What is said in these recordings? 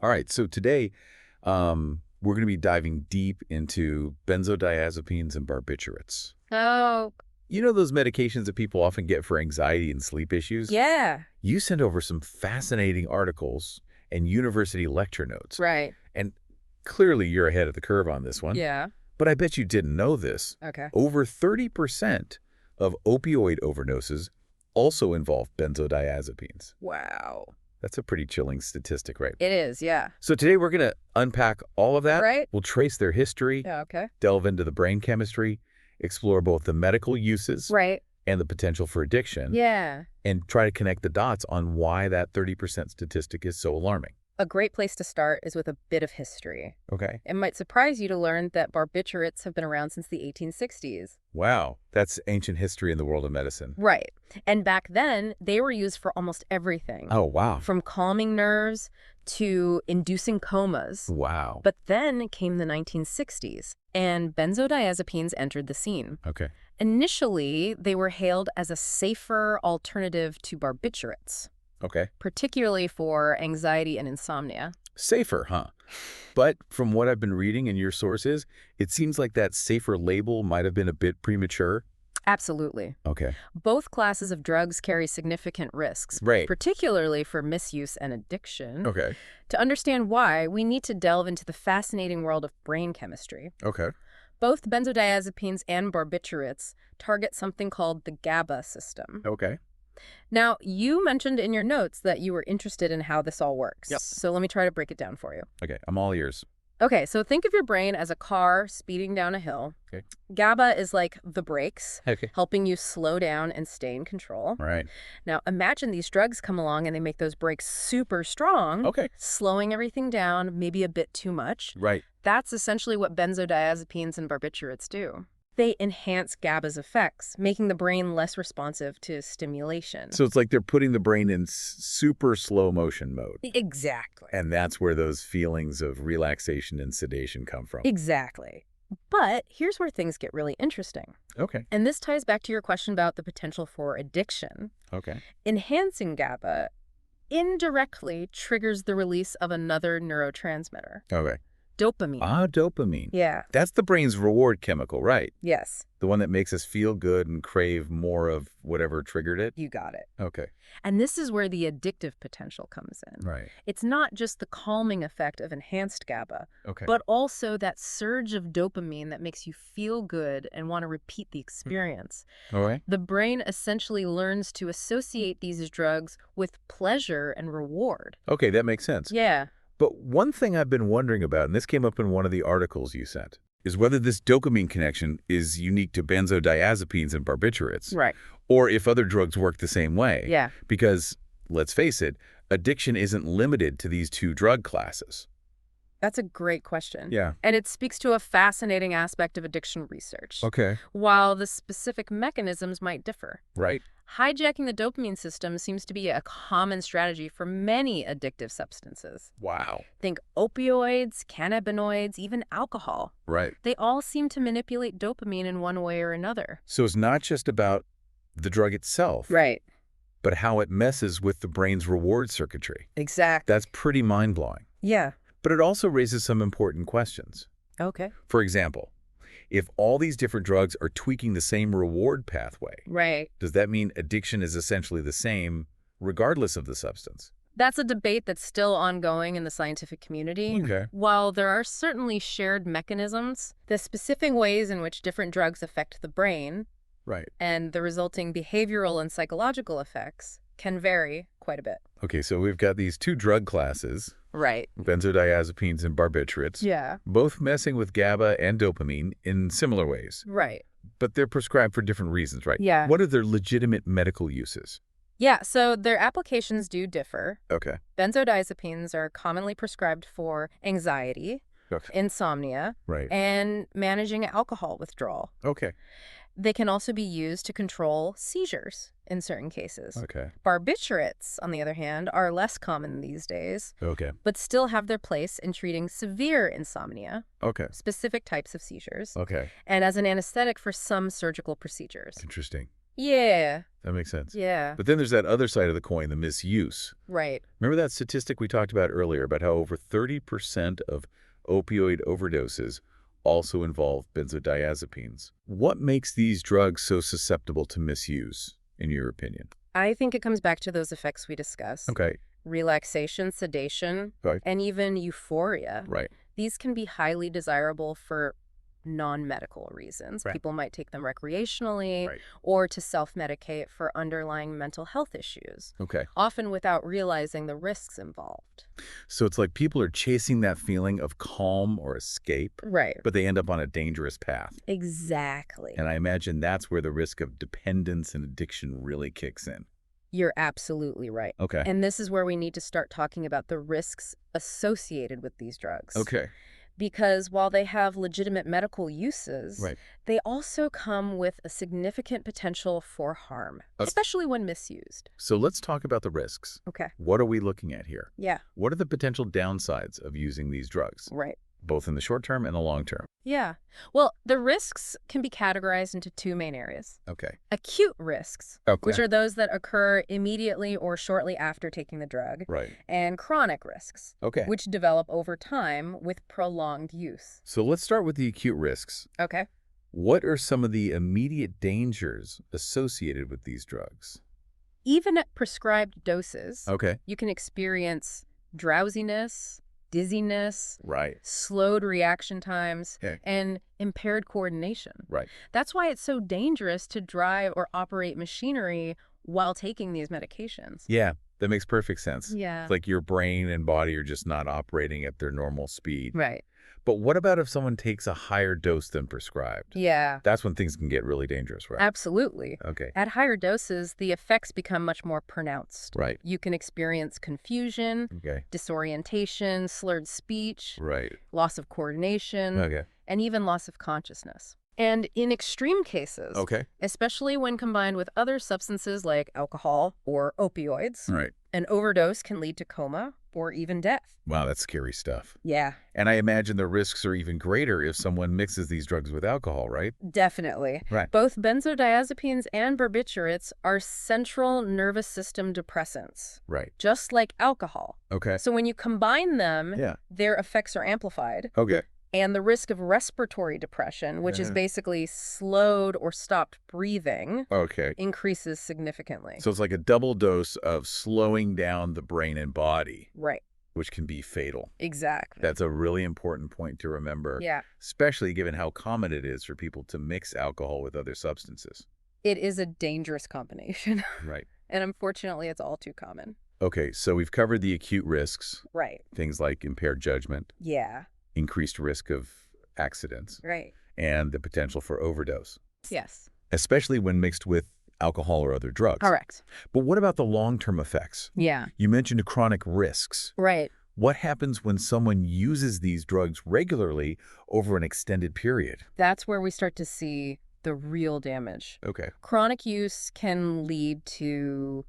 All right, so today we're going to be diving deep into benzodiazepines and barbiturates. Oh, You know those medications that people often get for anxiety and sleep issues? yeah, You sent over some fascinating articles and university lecture notes. right. And clearly you're ahead of the curve on this one. Yeah. But I bet you didn't know this. Okay. Over 30% of opioid overdoses also involve benzodiazepines. Wow. That's a pretty chilling statistic, right? It is, yeah. So today we're going to unpack all of that. Right? We'll trace their history, Yeah, okay. delve into the brain chemistry, explore both the medical uses Right. and the potential for addiction, Yeah. and try to connect the dots on why that 30% statistic is so alarming. A great place to start is with a bit of history. Okay. It might surprise you to learn that barbiturates have been around since the 1860s. Wow, that's ancient history in the world of medicine. Right. And back then, they were used for almost everything. Oh, wow. From calming nerves to inducing comas. Wow. But then came the 1960s, and benzodiazepines entered the scene. Okay. Initially, they were hailed as a safer alternative to barbiturates, Okay. particularly for anxiety and insomnia. Safer, huh? But from what I've been reading in your sources, it seems like that safer label might have been a bit premature. Absolutely. Okay. Both classes of drugs carry significant risks, Right. particularly for misuse and addiction. Okay. To understand why, we need to delve into the fascinating world of brain chemistry. Okay. Both benzodiazepines and barbiturates target something called the GABA system. Okay. Now, you mentioned in your notes that you were interested in how this all works. Yep. So let me try to break it down for you. Okay. I'm all ears. Okay, so think of your brain as a car speeding down a hill. Okay. GABA is like the brakes, Okay. helping you slow down and stay in control. All right. Now, imagine these drugs come along and they make those brakes super strong, Okay. slowing everything down, maybe a bit too much. Right. That's essentially what benzodiazepines and barbiturates do. They enhance GABA's effects, making the brain less responsive to stimulation. So it's like they're putting the brain in super slow motion mode. Exactly. And that's where those feelings of relaxation and sedation come from. Exactly. But here's where things get really interesting. Okay. And this ties back to your question about the potential for addiction. Okay. Enhancing GABA indirectly triggers the release of another neurotransmitter, Okay. dopamine. Dopamine. Yeah. That's the brain's reward chemical, right? Yes, The one that makes us feel good and crave more of whatever triggered it? you got it. Okay. And this is where the addictive potential comes in. Right. It's not just the calming effect of enhanced GABA, Okay. but also that surge of dopamine that makes you feel good and want to repeat the experience. All right. The brain essentially learns to associate these drugs with pleasure and reward. Okay, that makes sense. Yeah. But one thing I've been wondering about, and this came up in one of the articles you sent, is whether this dopamine connection is unique to benzodiazepines and barbiturates, Right. or if other drugs work the same way. Yeah. Because, let's face it, addiction isn't limited to these two drug classes. That's a great question. Yeah. And it speaks to a fascinating aspect of addiction research. Okay. While the specific mechanisms might differ. Right. Hijacking the dopamine system seems to be a common strategy for many addictive substances. Wow. Think opioids, cannabinoids, even alcohol. Right. They all seem to manipulate dopamine in one way or another. So it's not just about the drug itself, Right. but how it messes with the brain's reward circuitry. Exactly. That's pretty mind-blowing. Yeah. But it also raises some important questions. Okay. For example, if all these different drugs are tweaking the same reward pathway, Right. does that mean addiction is essentially the same regardless of the substance? That's a debate that's still ongoing in the scientific community. Okay. While there are certainly shared mechanisms, the specific ways in which different drugs affect the brain Right. and the resulting behavioral and psychological effects can vary quite a bit. Okay, so we've got these two drug classes, Right. benzodiazepines and barbiturates, Yeah. both messing with GABA and dopamine in similar ways. Right. But they're prescribed for different reasons, right? Yeah. What are their legitimate medical uses? Yeah, so their applications do differ. Okay. Benzodiazepines are commonly prescribed for anxiety, Okay. insomnia, Right. and managing alcohol withdrawal. Okay. They can also be used to control seizures in certain cases. Okay. Barbiturates, on the other hand, are less common these days, Okay. but still have their place in treating severe insomnia, Okay. specific types of seizures, Okay. and as an anesthetic for some surgical procedures. Interesting. Yeah. That makes sense. Yeah. But then there's that other side of the coin, the misuse. Right. Remember that statistic we talked about earlier about how over 30% of opioid overdoses also involve benzodiazepines? What makes these drugs so susceptible to misuse, in your opinion? I think it comes back to those effects we discussed. Okay. Relaxation, sedation, Right. and even euphoria. Right. These can be highly desirable for non-medical reasons. Right. People might take them recreationally Right. or to self-medicate for underlying mental health issues, Okay. often without realizing the risks involved. So it's like people are chasing that feeling of calm or escape, Right. but they end up on a dangerous path. Exactly. And I imagine that's where the risk of dependence and addiction really kicks in. You're absolutely right. Okay. And this is where we need to start talking about the risks associated with these drugs. Okay. Because while they have legitimate medical uses, Right. they also come with a significant potential for harm, Okay. especially when misused. So let's talk about the risks. Okay. What are we looking at here? Yeah. What are the potential downsides of using these drugs, Right. both in the short term and the long term? Yeah. Well, the risks can be categorized into two main areas. Okay. Acute risks, Okay. which are those that occur immediately or shortly after taking the drug, Right. and chronic risks, Okay. which develop over time with prolonged use. So let's start with the acute risks. Okay. What are some of the immediate dangers associated with these drugs? Even at prescribed doses, Okay. you can experience drowsiness, dizziness, Right. slowed reaction times, Okay. and impaired coordination. Right. That's why it's so dangerous to drive or operate machinery while taking these medications. Yeah, that makes perfect sense. Yeah. It's like your brain and body are just not operating at their normal speed. Right. But what about if someone takes a higher dose than prescribed? Yeah. That's when things can get really dangerous, right? Absolutely. Okay. At higher doses, the effects become much more pronounced. Right. You can experience confusion, Okay. disorientation, slurred speech, Right. loss of coordination, Okay. and even loss of consciousness. And in extreme cases, Okay. especially when combined with other substances like alcohol or opioids, Right. an overdose can lead to coma or even death. Wow, that's scary stuff. Yeah, And I imagine the risks are even greater if someone mixes these drugs with alcohol, right? definitely. Right. Both benzodiazepines and barbiturates are central nervous system depressants, Right. just like alcohol. Okay. So when you combine them, Yeah. their effects are amplified. Okay. And the risk of respiratory depression, which is Yeah. basically slowed or stopped breathing, Okay. increases significantly. So it's like a double dose of slowing down the brain and body, Right. which can be fatal. Exactly. That's a really important point to remember, Yeah. especially given how common it is for people to mix alcohol with other substances. It is a dangerous combination. Right. And unfortunately, it's all too common. Okay, so we've covered the acute risks, Right. things like impaired judgment, Yeah. increased risk of accidents, Right. and the potential for overdose, Yes. especially when mixed with alcohol or other drugs. Correct. But what about the long-term effects? Yeah. You mentioned chronic risks. Right. What happens when someone uses these drugs regularly over an extended period? That's where we start to see the real damage. Okay. Chronic use can lead to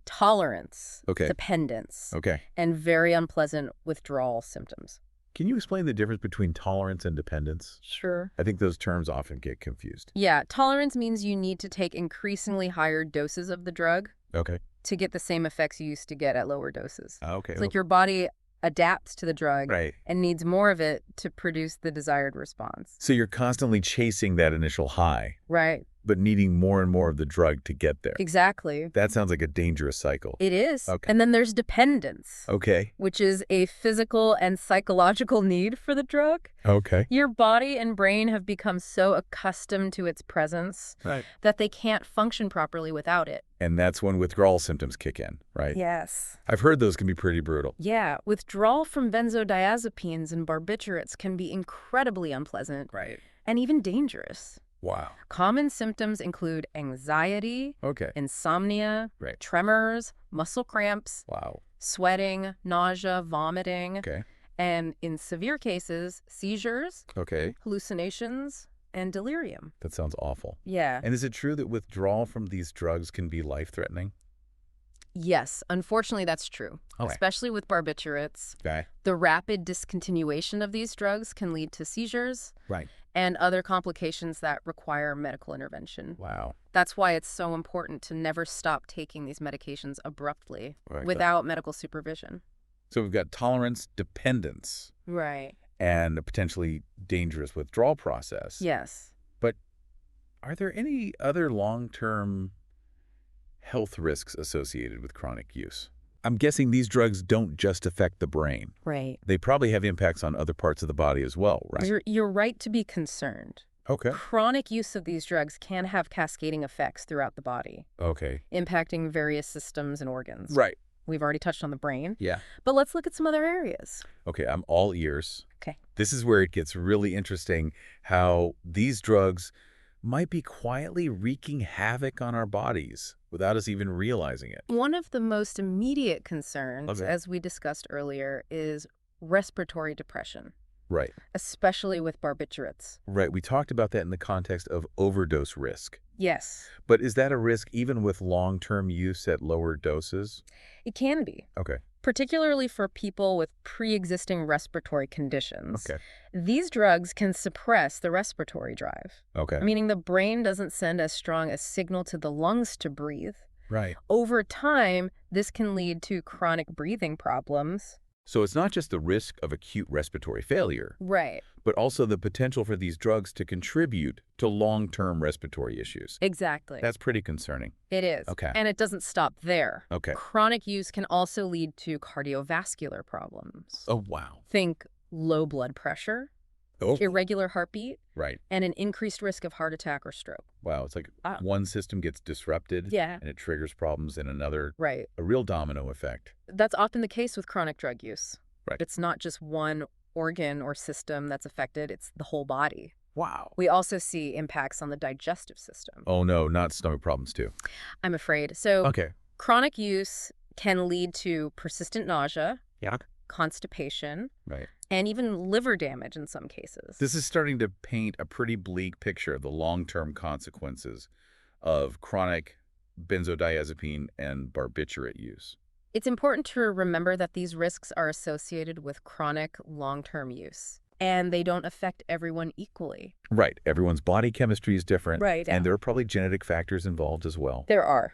tolerance, Okay. dependence, Okay. and very unpleasant withdrawal symptoms. Can you explain the difference between tolerance and dependence? Sure. I think those terms often get confused. Yeah, tolerance means you need to take increasingly higher doses of the drug Okay. to get the same effects you used to get at lower doses. Okay. It's like your body adapts to the drug Right. and needs more of it to produce the desired response. So you're constantly chasing that initial high, Right. but needing more and more of the drug to get there. Exactly. That sounds like a dangerous cycle. It is. Okay. And then there's dependence, Okay. which is a physical and psychological need for the drug. Okay. Your body and brain have become so accustomed to its presence Right. that they can't function properly without it. And that's when withdrawal symptoms kick in, right? Yes. I've heard those can be pretty brutal. Yeah, withdrawal from benzodiazepines and barbiturates can be incredibly unpleasant Right. and even dangerous. Wow. Common symptoms include anxiety, Okay. insomnia, Right. tremors, muscle cramps, Wow. sweating, nausea, vomiting, Okay. and in severe cases, seizures, Okay. hallucinations, and delirium. That sounds awful. Yeah. And is it true that withdrawal from these drugs can be life-threatening? Yes, unfortunately, that's true, Okay. especially with barbiturates. Okay. The rapid discontinuation of these drugs can lead to seizures, Right. and other complications that require medical intervention. Wow. That's why it's so important to never stop taking these medications abruptly Right. without medical supervision. So we've got tolerance, dependence, Right. and a potentially dangerous withdrawal process. Yes. But are there any other long-term health risks associated with chronic use? I'm guessing these drugs don't just affect the brain. Right. They probably have impacts on other parts of the body as well, right? You're right to be concerned. Okay. Chronic use of these drugs can have cascading effects throughout the body, Okay. impacting various systems and organs. Right. We've already touched on the brain, Yeah. but let's look at some other areas. Okay, I'm all ears. Okay. This is where it gets really interesting, how these drugs might be quietly wreaking havoc on our bodies without us even realizing it. One of the most immediate concerns, Okay. as we discussed earlier, is respiratory depression, Right. especially with barbiturates. Right. We talked about that in the context of overdose risk. Yes, But is that a risk even with long-term use at lower doses? it can be, Okay. particularly for people with pre-existing respiratory conditions. Okay. These drugs can suppress the respiratory drive, Okay. meaning the brain doesn't send as strong a signal to the lungs to breathe. Right. Over time, this can lead to chronic breathing problems. So it's not just the risk of acute respiratory failure, Right. but also the potential for these drugs to contribute to long-term respiratory issues. Exactly. That's pretty concerning. It is. Okay. And it doesn't stop there. Okay. Chronic use can also lead to cardiovascular problems. Oh, wow. Think low blood pressure, Oh, irregular heartbeat, right. and an increased risk of heart attack or stroke. Wow. It's like Wow. one system gets disrupted Yeah. and it triggers problems in another, Right. a real domino effect. That's often the case with chronic drug use. Right. It's not just one organ or system that's affected, it's the whole body. Wow. We also see impacts on the digestive system, Oh, no, not stomach problems too. I'm afraid. So Okay. chronic use can lead to persistent nausea, Yeah. constipation, Right. and even liver damage in some cases. This is starting to paint a pretty bleak picture of the long-term consequences of chronic benzodiazepine and barbiturate use. It's important to remember that these risks are associated with chronic long-term use, and they don't affect everyone equally. Right. Everyone's body chemistry is different. Right. And there are probably genetic factors involved as well. There are.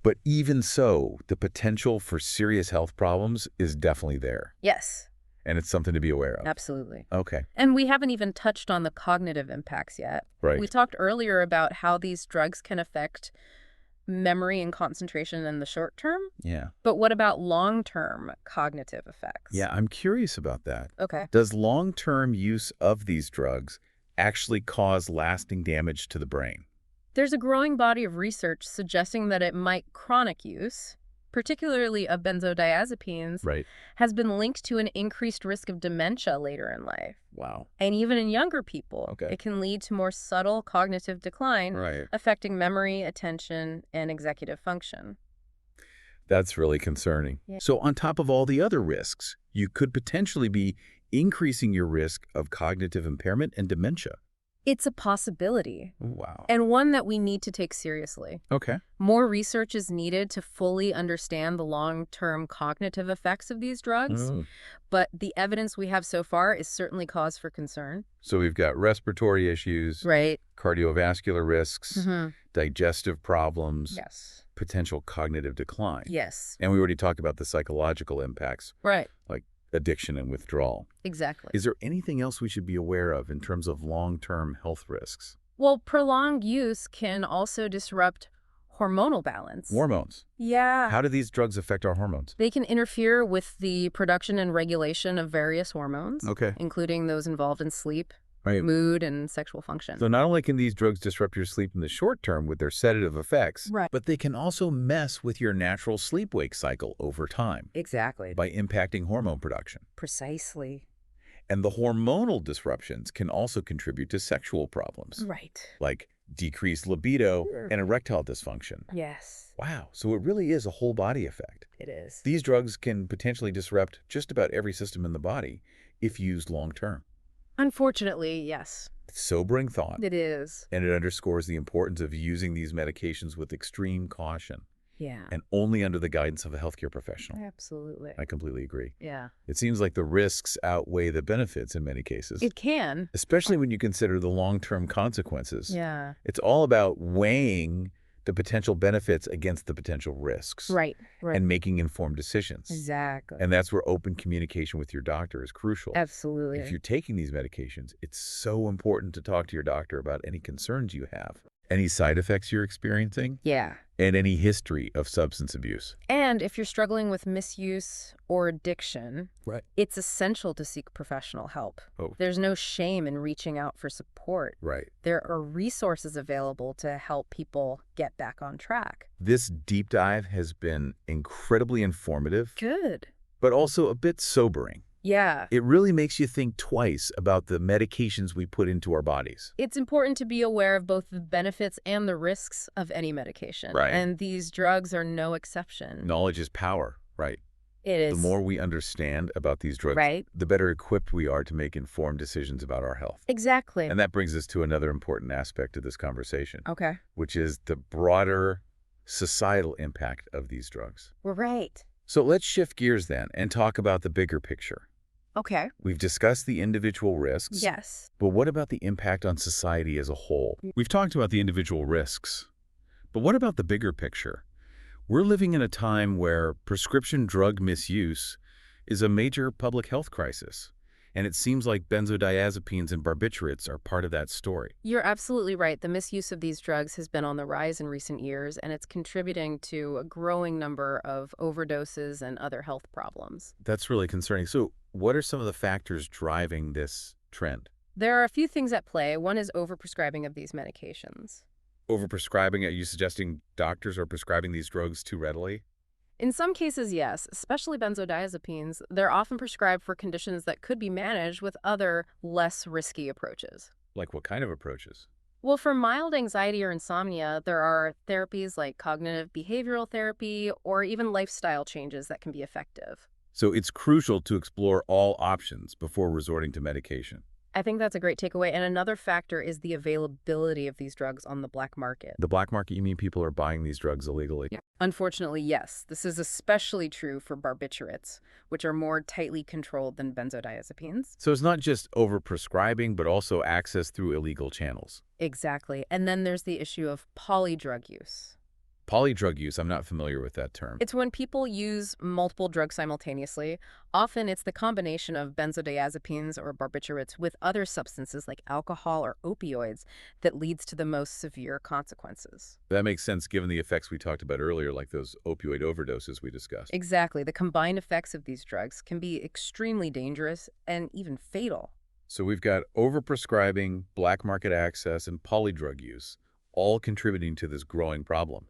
But even so, the potential for serious health problems is definitely there. Yes, And it's something to be aware of. absolutely. Okay. And we haven't even touched on the cognitive impacts yet. Right. We talked earlier about how these drugs can affect memory and concentration in the short term, Yeah. but what about long-term cognitive effects? Yeah, I'm curious about that. Okay. Does long-term use of these drugs actually cause lasting damage to the brain? There's a growing body of research suggesting that chronic use, particularly of benzodiazepines, Right. has been linked to an increased risk of dementia later in life. Wow. And even in younger people, Okay. it can lead to more subtle cognitive decline, Right. affecting memory, attention, and executive function. That's really concerning. Yeah. So on top of all the other risks, you could potentially be increasing your risk of cognitive impairment and dementia. It's a possibility, Wow. and one that we need to take seriously. Okay. More research is needed to fully understand the long-term cognitive effects of these drugs, Oh. but the evidence we have so far is certainly cause for concern. So we've got respiratory issues, Right. cardiovascular risks, Mm-hmm. digestive problems, Yes. potential cognitive decline. Yes. And we already talked about the psychological impacts, Right. like addiction and withdrawal. Exactly. Is there anything else we should be aware of in terms of long-term health risks? Well, prolonged use can also disrupt hormonal balance. Hormones. Yeah. How do these drugs affect our hormones? They can interfere with the production and regulation of various hormones, Okay. including those involved in sleep, Right. mood, and sexual function. So not only can these drugs disrupt your sleep in the short term with their sedative effects, Right. but they can also mess with your natural sleep-wake cycle over time Exactly. by impacting hormone production. Precisely. And the hormonal disruptions can also contribute to sexual problems, Right. like decreased libido and erectile dysfunction. Yes, Wow, so it really is a whole body effect. it is. These drugs can potentially disrupt just about every system in the body if used long-term. Unfortunately, yes, Sobering thought, it is. and it underscores the importance of using these medications with extreme caution. Yeah, and only under the guidance of a healthcare professional. absolutely. I completely agree. Yeah. It seems like the risks outweigh the benefits in many cases, It can. especially when you consider the long-term consequences. Yeah. It's all about weighing the potential benefits against the potential risks Right. Right. and making informed decisions. Exactly. And that's where open communication with your doctor is crucial. Absolutely. If you're taking these medications, it's so important to talk to your doctor about any concerns you have, any side effects you're experiencing, Yeah. and any history of substance abuse. And if you're struggling with misuse or addiction, Right. it's essential to seek professional help. Oh, There's no shame in reaching out for support. right. There are resources available to help people get back on track. This deep dive has been incredibly informative, Good. but also a bit sobering. Yeah. It really makes you think twice about the medications we put into our bodies. It's important to be aware of both the benefits and the risks of any medication. Right. And these drugs are no exception. Knowledge is power, right? It is. The more we understand about these drugs, Right. the better equipped we are to make informed decisions about our health. Exactly. And that brings us to another important aspect of this conversation, Okay. which is the broader societal impact of these drugs. We're right. So let's shift gears then and talk about the bigger picture. Okay. We've discussed the individual risks, Yes. but what about the impact on society as a whole? We've talked about the individual risks, but what about the bigger picture? We're living in a time where prescription drug misuse is a major public health crisis, and it seems like benzodiazepines and barbiturates are part of that story. You're absolutely right. The misuse of these drugs has been on the rise in recent years, and it's contributing to a growing number of overdoses and other health problems. That's really concerning. So what are some of the factors driving this trend? There are a few things at play. One is overprescribing of these medications. Overprescribing? Are you suggesting doctors are prescribing these drugs too readily? In some cases, yes, especially benzodiazepines. They're often prescribed for conditions that could be managed with other, less risky approaches. Like what kind of approaches? Well, for mild anxiety or insomnia, there are therapies like cognitive behavioral therapy or even lifestyle changes that can be effective. So it's crucial to explore all options before resorting to medication. I think that's a great takeaway. And another factor is the availability of these drugs on the black market. The black market, you mean people are buying these drugs illegally? Yeah. Unfortunately, yes. This is especially true for barbiturates, which are more tightly controlled than benzodiazepines. So it's not just overprescribing, but also access through illegal channels. Exactly. And then there's the issue of polydrug use. Polydrug use, I'm not familiar with that term. It's when people use multiple drugs simultaneously. Often it's the combination of benzodiazepines or barbiturates with other substances like alcohol or opioids that leads to the most severe consequences. That makes sense given the effects we talked about earlier, like those opioid overdoses we discussed. Exactly. The combined effects of these drugs can be extremely dangerous and even fatal. So we've got overprescribing, black market access, and polydrug use, all contributing to this growing problem.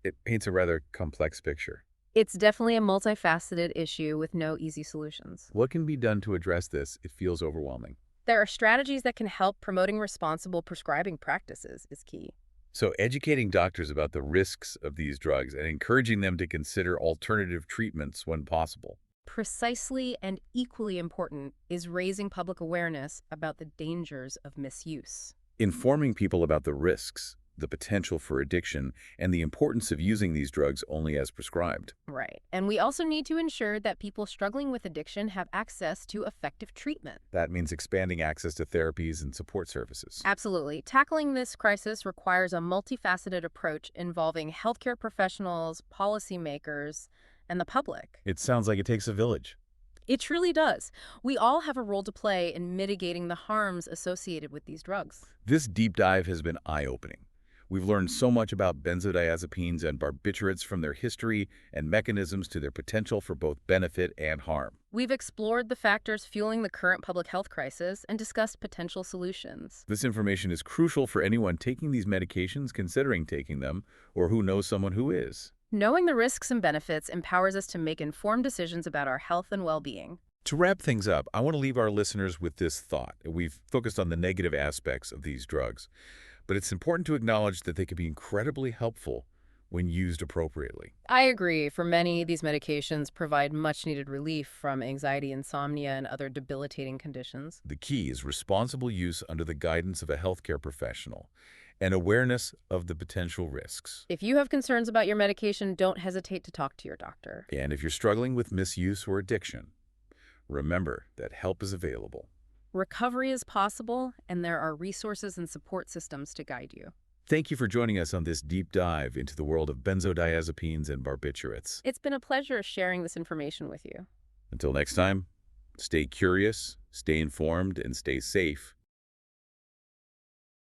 It paints a rather complex picture. It's definitely a multifaceted issue with no easy solutions. What can be done to address this? It feels overwhelming. There are strategies that can help. Promoting responsible prescribing practices is key. So educating doctors about the risks of these drugs and encouraging them to consider alternative treatments when possible. Precisely and equally important is raising public awareness about the dangers of misuse. Informing people about the risks, the potential for addiction, and the importance of using these drugs only as prescribed. Right. And we also need to ensure that people struggling with addiction have access to effective treatment. That means expanding access to therapies and support services. Absolutely. Tackling this crisis requires a multifaceted approach involving healthcare professionals, policymakers, and the public. It sounds like it takes a village. It truly does. We all have a role to play in mitigating the harms associated with these drugs. This deep dive has been eye-opening. We've learned so much about benzodiazepines and barbiturates, from their history and mechanisms to their potential for both benefit and harm. We've explored the factors fueling the current public health crisis and discussed potential solutions. This information is crucial for anyone taking these medications, considering taking them, or who knows someone who is. Knowing the risks and benefits empowers us to make informed decisions about our health and well-being. To wrap things up, I want to leave our listeners with this thought. We've focused on the negative aspects of these drugs, but it's important to acknowledge that they can be incredibly helpful when used appropriately. I agree. For many, these medications provide much-needed relief from anxiety, insomnia, and other debilitating conditions. The key is responsible use under the guidance of a healthcare professional and awareness of the potential risks. If you have concerns about your medication, don't hesitate to talk to your doctor. And if you're struggling with misuse or addiction, remember that help is available. Recovery is possible, and there are resources and support systems to guide you. Thank you for joining us on this deep dive into the world of benzodiazepines and barbiturates. It's been a pleasure sharing this information with you. Until next time, stay curious, stay informed, and stay safe.